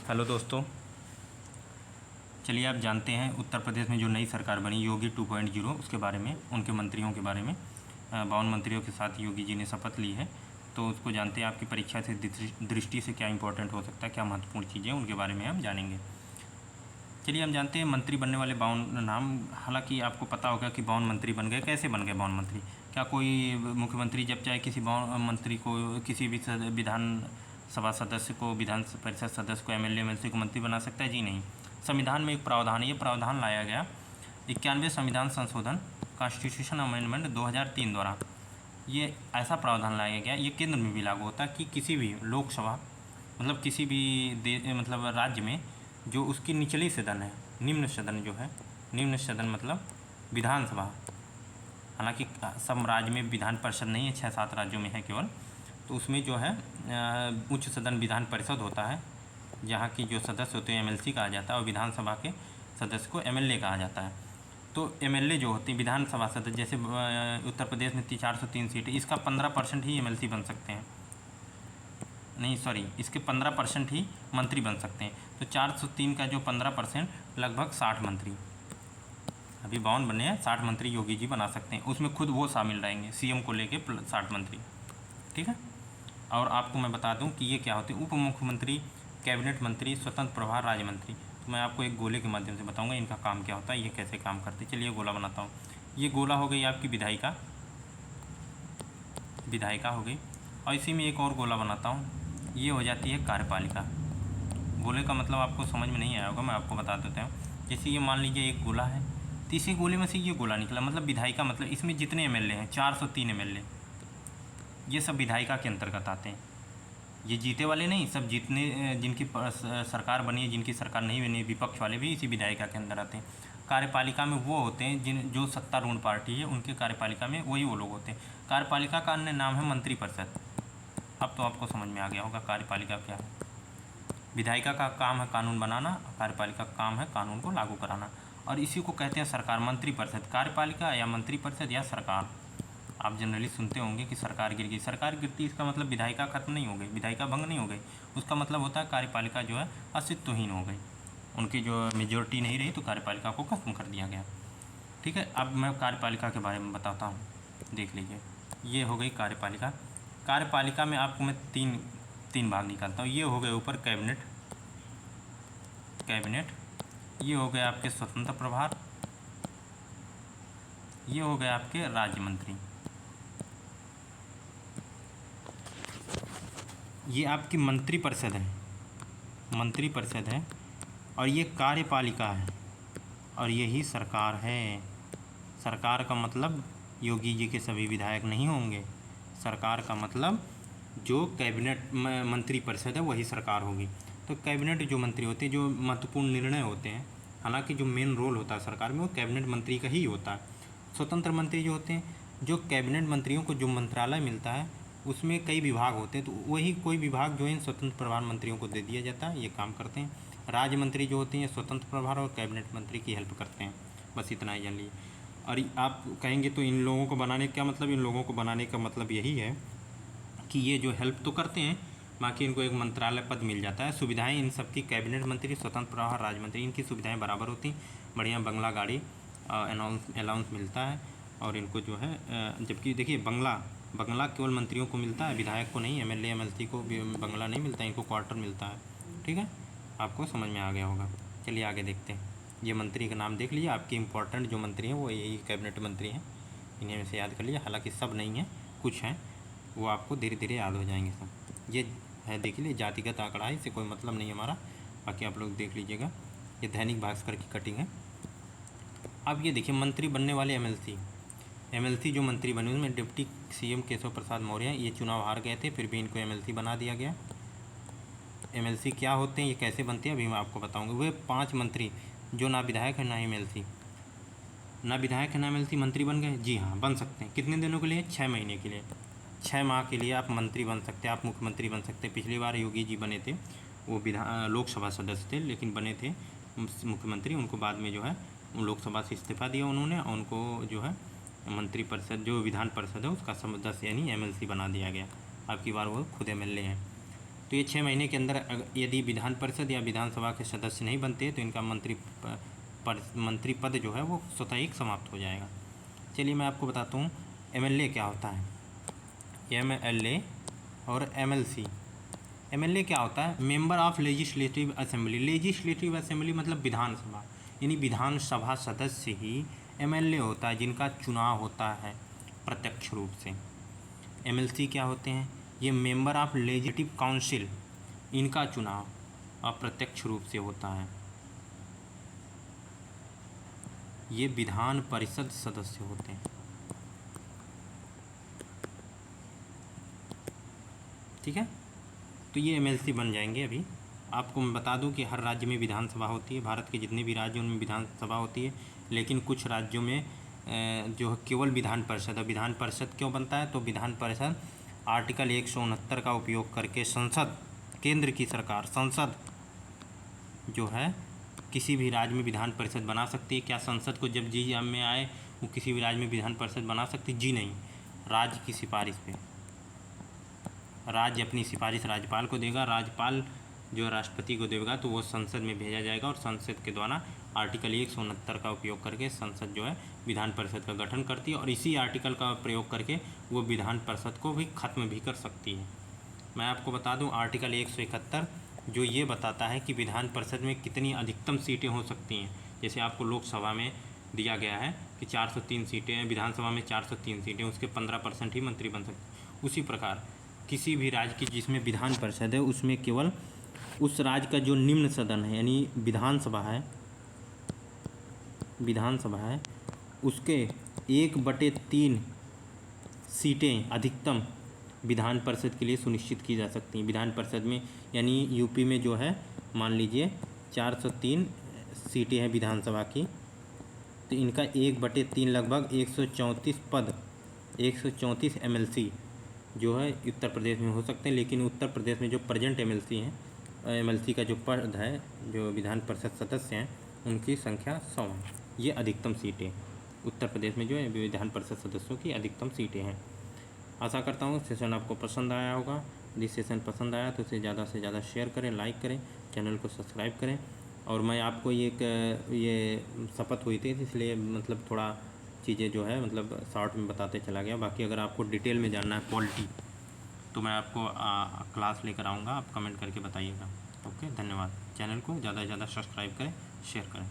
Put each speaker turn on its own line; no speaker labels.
Hello दोस्तों, चलिए आप जानते हैं उत्तर प्रदेश में जो नई सरकार बनी योगी 2.0 उसके बारे में, उनके मंत्रियों के बारे में। 52 मंत्रियों के साथ योगी जी ने शपथ ली है, तो उसको जानते हैं। आपकी परीक्षा से दृष्टि से क्या इंपॉर्टेंट हो सकता है, क्या महत्वपूर्ण चीज़ें उनके बारे में हम जानेंगे। चलिए हम जानते हैं मंत्री बनने वाले 52 नाम। हालांकि आपको पता होगा कि 52 मंत्री बन गए। कैसे बन गए 52 मंत्री? क्या कोई मुख्यमंत्री जब चाहे किसी 52 मंत्री को, किसी भी विधान सभा सदस्य को, विधान परिषद सदस्य को, एमएलसी को मंत्री बना सकता है? जी नहीं। संविधान में एक प्रावधान है, ये प्रावधान लाया गया 91वें संविधान संशोधन कॉन्स्टिट्यूशन अमेंडमेंट 2003 द्वारा। ये ऐसा प्रावधान लाया गया, ये केंद्र में भी लागू होता है कि किसी भी लोकसभा, मतलब किसी भी मतलब राज्य में जो उसकी निचली सदन है, निम्न सदन जो है, निम्न सदन मतलब विधानसभा। हालांकि सब राज्य में विधान परिषद नहीं है, 6-7 राज्यों में है केवल। तो उसमें जो है उच्च सदन विधान परिषद होता है, जहाँ की जो सदस्य होते हैं एमएलसी कहा जाता है, और विधानसभा के सदस्य को एमएलए कहा जाता है। तो एमएलए जो होती है विधानसभा सदस्य, जैसे उत्तर प्रदेश में 403 सीट है, इसका 15% ही एमएलसी बन सकते हैं, नहीं सॉरी, इसके 15% ही मंत्री बन सकते हैं। तो 403 का जो 15% लगभग 60 मंत्री, अभी 52 बने हैं, 60 मंत्री योगी जी बना सकते हैं। उसमें खुद वो शामिल रहेंगे, सीएम को लेके 60 मंत्री, ठीक है। और आपको मैं बता दूं कि ये क्या होते हैं, उप मुख्यमंत्री, कैबिनेट मंत्री, स्वतंत्र प्रभार, राज्य मंत्री। तो मैं आपको एक गोले के माध्यम से बताऊंगा इनका काम क्या होता है, ये कैसे काम करते हैं। चलिए गोला बनाता हूँ। ये गोला हो गई आपकी विधायिका हो गई, और इसी में एक और गोला बनाता हूँ, ये हो जाती है कार्यपालिका। गोले का मतलब आपको समझ में नहीं आया होगा, मैं आपको बता देता हूँ। जैसे ये मान लीजिए एक गोला है, तो इसी गोले में से ये गोला निकला, मतलब विधायिका, मतलब इसमें जितने एमएलए हैं 403 एमएलए, ये सब विधायिका के अंतर्गत आते हैं। ये जीते वाले नहीं, सब जितने जिनकी सरकार बनी है, जिनकी सरकार नहीं बनी है, विपक्ष वाले भी इसी विधायिका के अंदर आते हैं। कार्यपालिका में वो होते हैं जो सत्तारूढ़ पार्टी है, उनके कार्यपालिका में वही वो लोग होते हैं। कार्यपालिका का अन्य नाम है मंत्रिपरिषद। अब तो आपको समझ में आ गया होगा कार्यपालिका क्या है। विधायिका का काम है कानून बनाना, कार्यपालिका का काम है कानून को लागू कराना, और इसी को कहते हैं सरकार। मंत्रिपरिषद, कार्यपालिका या मंत्रिपरिषद या सरकार। आप जनरली सुनते होंगे कि सरकार गिर गई, सरकार गिरती, इसका मतलब विधायिका खत्म नहीं हो गई, विधायिका भंग नहीं हो गई, उसका मतलब होता है कार्यपालिका जो है अस्तित्वहीन हो गई, उनकी जो मेजोरिटी नहीं रही, तो कार्यपालिका को खत्म कर दिया गया, ठीक है। अब मैं कार्यपालिका के बारे में बताता हूँ, देख लीजिए। ये हो गई कार्यपालिका। कार्यपालिका में आपको मैं तीन भाग निकालता हूँ। ये हो गए ऊपर कैबिनेट, ये हो गए आपके स्वतंत्र प्रभार, ये हो गए आपके राज्य मंत्री, ये आपकी मंत्रिपरिषद है, और ये कार्यपालिका है, और यही सरकार है। सरकार का मतलब योगी जी के सभी विधायक नहीं होंगे, सरकार का मतलब जो कैबिनेट मंत्रिपरिषद है वही सरकार होगी। तो कैबिनेट जो मंत्री होते हैं, जो महत्वपूर्ण निर्णय होते हैं, हालांकि जो मेन रोल होता है सरकार में वो कैबिनेट मंत्री का ही होता है। स्वतंत्र मंत्री जो होते हैं, जो कैबिनेट मंत्रियों को जो मंत्रालय मिलता है उसमें कई विभाग होते हैं, तो वही कोई विभाग जो है स्वतंत्र प्रभार मंत्रियों को दे दिया जाता है, ये काम करते हैं। राज्य मंत्री जो होते हैं स्वतंत्र प्रभार और कैबिनेट मंत्री की हेल्प करते हैं, बस इतना ही जान लीजिए। और आप कहेंगे तो इन लोगों को बनाने का मतलब, इन लोगों को बनाने का मतलब यही है कि ये जो हेल्प तो करते हैं, बाकी इनको एक मंत्रालय पद मिल जाता है। सुविधाएं इन सबकी, कैबिनेट मंत्री, स्वतंत्र प्रभार, राज्य मंत्री, इनकी सुविधाएं बराबर होती, बढ़िया बंगला गाड़ी अलाउंस मिलता है, और इनको जो है जबकि देखिए बंगला केवल मंत्रियों को मिलता है, विधायक को नहीं, एमएलए एमएलसी को बंगला नहीं मिलता, इनको क्वार्टर मिलता है, ठीक है। आपको समझ में आ गया होगा। चलिए आगे देखते हैं। ये मंत्री का नाम देख लीजिए, आपके इंपॉर्टेंट जो मंत्री हैं वो यही कैबिनेट मंत्री हैं, इन्हें में से याद कर लीजिए। हालांकि सब नहीं हैं, कुछ हैं, वो आपको धीरे धीरे याद हो जाएंगे सब। ये है, देख लीजिए, जातिगत आंकड़ा है, इससे कोई मतलब नहीं हमारा, बाकी आप लोग देख लीजिएगा। ये दैनिक भास्कर की कटिंग है। अब ये देखिए मंत्री बनने वाले एमएलसी जो मंत्री बने उसमें डिप्टी सीएम केशव प्रसाद मौर्य, ये चुनाव हार गए थे, फिर भी इनको एमएलसी बना दिया गया। एमएलसी क्या होते हैं, ये कैसे बनते हैं, अभी मैं आपको बताऊंगा। वे 5 मंत्री जो ना विधायक है ना एमएलसी, ना विधायक है ना एमएलसी, मंत्री बन गए। जी हाँ, बन सकते हैं। कितने दिनों के लिए? 6 महीने के लिए। 6 माह के लिए आप मंत्री बन सकते हैं, आप मुख्यमंत्री बन सकते हैं। पिछली बार योगी जी बने थे, वो लोकसभा सदस्य थे लेकिन बने थे मुख्यमंत्री, उनको बाद में जो है लोकसभा से इस्तीफा दिया उन्होंने, उनको जो है मंत्रिपरिषद, जो विधान परिषद है उसका सदस्य यानी एमएलसी बना दिया गया। अब की बार वो खुद एमएलए हैं। तो ये 6 महीने के अंदर यदि विधान परिषद या विधानसभा के सदस्य नहीं बनते तो इनका मंत्री पद जो है वो स्वतः ही समाप्त हो जाएगा। चलिए मैं आपको बताता हूँ एमएलए क्या होता है। एमएलए और एमएलसी। एमएलए क्या होता है? Member of legislative assembly. Legislative assembly मतलब विधानसभा, यानी विधानसभा सदस्य ही एमएलए होता है जिनका चुनाव होता है प्रत्यक्ष रूप से। एमएलसी क्या होते हैं? ये मेंबर ऑफ लेजिस्लेटिव काउंसिल, इनका चुनाव अप्रत्यक्ष रूप से होता है। ये विधान परिषद सदस्य होते हैं। ठीक है, तो ये एमएलसी बन जाएंगे। अभी आपको मैं बता दूं कि हर राज्य में विधानसभा होती है। भारत के जितने भी राज्य उनमें विधानसभा होती है, लेकिन कुछ राज्यों में जो है केवल विधान परिषद। और विधान परिषद क्यों बनता है? तो विधान परिषद आर्टिकल 169 का उपयोग करके संसद, केंद्र की सरकार, संसद जो है किसी भी राज्य में विधान परिषद बना सकती है। क्या संसद को जब जी में आए वो किसी भी राज्य में विधान परिषद बना सकती? जी नहीं, राज्य की सिफारिश पे। राज्य अपनी सिफारिश राज्यपाल को देगा, राज्यपाल जो राष्ट्रपति को देगा तो वो संसद में भेजा जाएगा और संसद के द्वारा आर्टिकल 169 का उपयोग करके संसद जो है विधान परिषद का गठन करती है और इसी आर्टिकल का प्रयोग करके वो विधान परिषद को भी खत्म भी कर सकती है। मैं आपको बता दूं आर्टिकल 171 जो ये बताता है कि विधान परिषद में कितनी अधिकतम सीटें हो सकती हैं। जैसे आपको लोकसभा में दिया गया है कि 403 सीटें हैं, विधानसभा में 403 सीटें, उसके 15% ही मंत्री बन सकते। उसी प्रकार किसी भी राज्य की जिसमें विधान परिषद है उसमें केवल उस राज्य का जो निम्न सदन है यानी विधानसभा है उसके 1/3 सीटें अधिकतम विधान परिषद के लिए सुनिश्चित की जा सकती हैं। विधान परिषद में यानी यूपी में जो है मान लीजिए 403 सीटें हैं विधानसभा की, तो इनका 1/3 लगभग 134 पद, 134 एमएलसी जो है उत्तर प्रदेश में हो सकते हैं। लेकिन उत्तर प्रदेश में जो प्रेजेंट एमएलसी हैं, एमएलसी का जो पद है, जो विधान परिषद सदस्य हैं, उनकी संख्या 100 है। ये अधिकतम सीटें उत्तर प्रदेश में जो है विधान परिषद सदस्यों की अधिकतम सीटें हैं। आशा करता हूँ सेशन आपको पसंद आया होगा। यदि सेशन पसंद आया तो इसे ज़्यादा से ज़्यादा शेयर करें, लाइक करें, चैनल को सब्सक्राइब करें। और मैं आपको ये शपथ हुई थी इसलिए मतलब थोड़ा चीज़ें जो है मतलब शॉर्ट में बताते चला गया। बाकी अगर आपको डिटेल में जानना है पॉलिटी तो मैं आपको क्लास लेकर आऊँगा, आप कमेंट करके बताइएगा। ओके, धन्यवाद। चैनल को ज़्यादा से ज़्यादा सब्सक्राइब करें, शेयर करें।